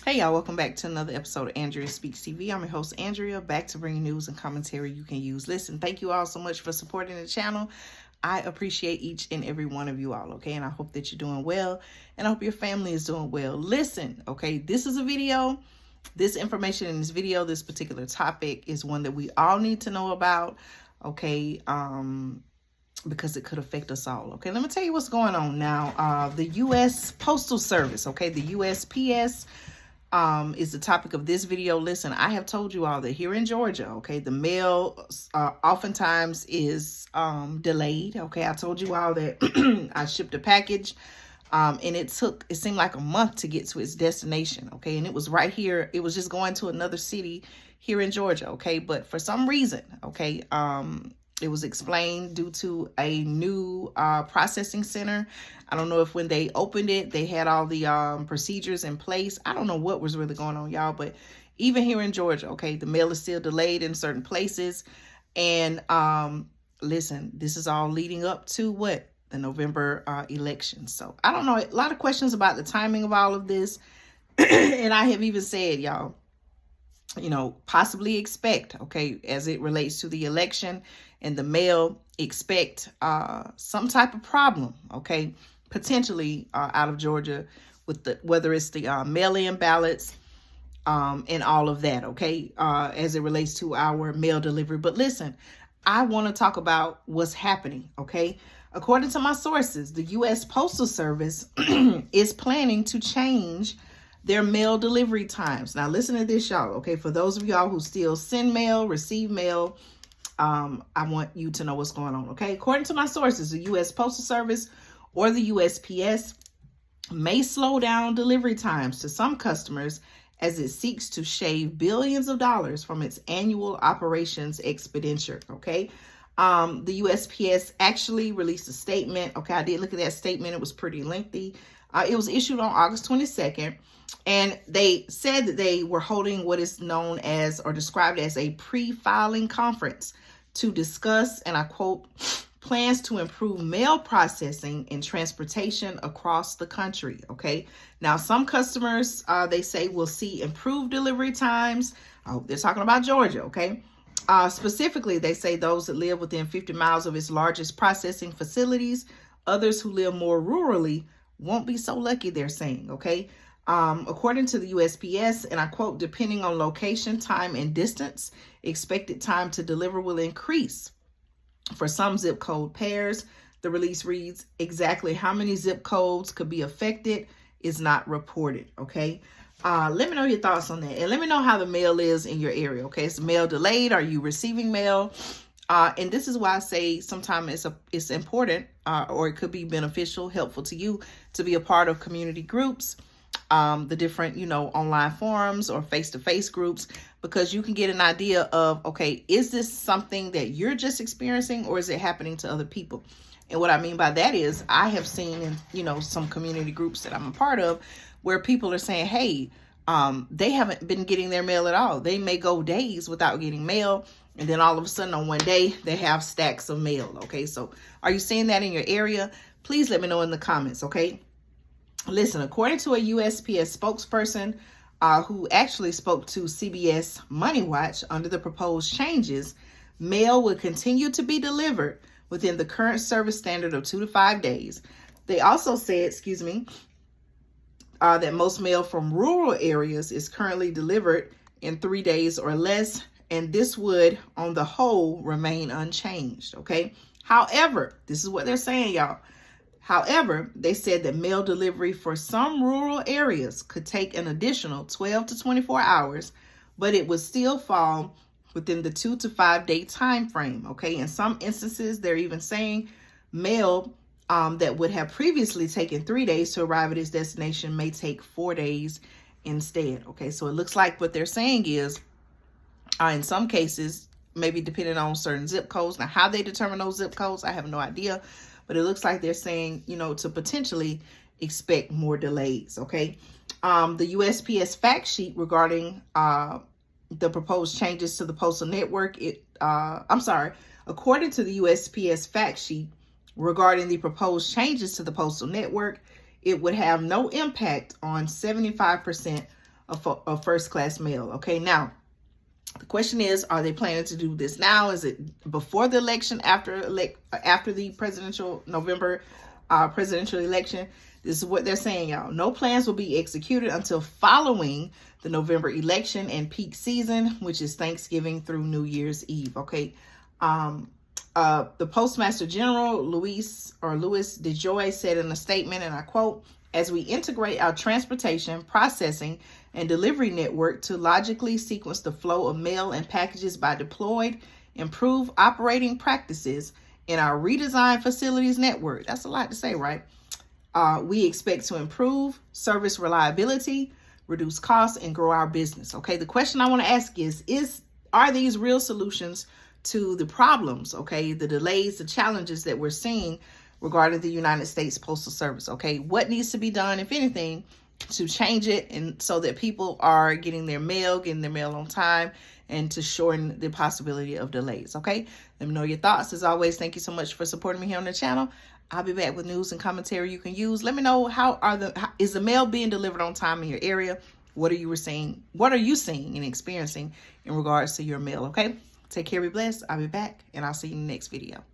Hey y'all, welcome back to another episode of Andrea Speaks TV. I'm your host Andrea, back to bring news and commentary you can use. Listen, thank you all so much for supporting the channel. I appreciate each and every one of you all, okay? And I hope that you're doing well, and I hope your family is doing well. Listen, okay, this is a video. This information in this video, this particular topic is one that we all need to know about, okay? Because it could affect us all. Okay, let me tell you what's going on now. The U.S. Postal Service, okay, the USPS is the topic of this video. Listen, I have told you all that here in Georgia, okay, the mail oftentimes is delayed. Okay, I told you all that I shipped a package and it seemed like a month to get to its destination. Okay, and it was right here. It was just going to another city here in Georgia. Okay, but for some reason, okay, it was explained due to a new processing center. I don't know if when they opened it, they had all the procedures in place. I don't know what was really going on, y'all. But even here in Georgia, okay, the mail is still delayed in certain places. And listen, this is all leading up to what? The November election. So I don't know. A lot of questions about the timing of all of this. And I have even said, y'all, you know, possibly expect, okay, as it relates to the election and the mail, expect some type of problem, okay, potentially out of Georgia with whether it's the mail-in ballots and all of that, okay, as it relates to our mail delivery. But listen, I want to talk about what's happening, okay? According to my sources, the U.S. Postal Service is planning to change their mail delivery times. Now, listen to this, y'all, okay? For those of y'all who still send mail, receive mail, I want you to know what's going on, okay? According to my sources, the U.S. Postal Service or the USPS may slow down delivery times to some customers as it seeks to shave billions of dollars from its annual operations expenditure, okay? The USPS actually released a statement. Okay, I did look at that statement. It was pretty lengthy. It was issued on August 22nd. And they said that they were holding what is known as or described as a pre-filing conference to discuss, and I quote, plans to improve mail processing and transportation across the country. Okay. Now, some customers, they say, will see improved delivery times. Oh, they're talking about Georgia. Okay. Specifically, they say those that live within 50 miles of its largest processing facilities. Others who live more rurally won't be so lucky, they're saying. Okay. According to the USPS, and I quote, depending on location, time, and distance, expected time to deliver will increase. For some zip code pairs, the release reads, exactly how many zip codes could be affected is not reported, okay? Let me know your thoughts on that. And let me know how the mail is in your area, okay? Is the mail delayed? Are you receiving mail? And this is why I say sometimes it's important or it could be beneficial, helpful to you to be a part of community groups, the different, you know, online forums or face-to-face groups, because you can get an idea of, okay, is this something that you're just experiencing or is it happening to other people? And what I mean by that is I have seen in, you know, some community groups that I'm a part of where people are saying, hey, they haven't been getting their mail at all. They may go days without getting mail. And then all of a sudden on one day, they have stacks of mail. Okay, so are you seeing that in your area? Please let me know in the comments, okay? Listen, according to a USPS spokesperson who actually spoke to CBS Money Watch, under the proposed changes, mail will continue to be delivered within the current service standard of 2 to 5 days. They also said, that most mail from rural areas is currently delivered in 3 days or less, and this would, on the whole, remain unchanged, okay? However, this is what they're saying, y'all. However, they said that mail delivery for some rural areas could take an additional 12 to 24 hours, but it would still fall within the 2 to 5 day time frame. Okay. In some instances, they're even saying mail that would have previously taken 3 days to arrive at its destination may take 4 days instead. Okay. So it looks like what they're saying is in some cases, maybe depending on certain zip codes. Now, how they determine those zip codes, I have no idea. But it looks like they're saying, you know, to potentially expect more delays, okay? The USPS fact sheet regarding the proposed changes to the postal network, according to the USPS fact sheet regarding the proposed changes to the postal network, it would have no impact on 75% of first-class mail. Okay, now the question is, are they planning to do this now? Is it before the election, after the presidential November presidential election? This is what they're saying, y'all. No plans will be executed until following the November election and peak season, which is Thanksgiving through New Year's Eve. Okay. The Postmaster General, Louis DeJoy, said in a statement, and I quote, "As we integrate our transportation, processing, and delivery network to logically sequence the flow of mail and packages by deployed, improve operating practices in our redesigned facilities network." That's a lot to say, right? We expect to improve service reliability, reduce costs, and grow our business. Okay, the question I want to ask are these real solutions to the problems, okay, the delays, the challenges that we're seeing regarding the United States Postal Service? Okay, what needs to be done, if anything, to change it, and so that people are getting their mail on time, and to shorten the possibility of delays? Okay, let me know your thoughts. As always, thank you so much for supporting me here on the channel. I'll be back with news and commentary you can use. Let me know, is the mail being delivered on time in your area? What are you seeing and experiencing in regards to your mail? Okay, take care, be blessed. I'll be back, and I'll see you in the next video.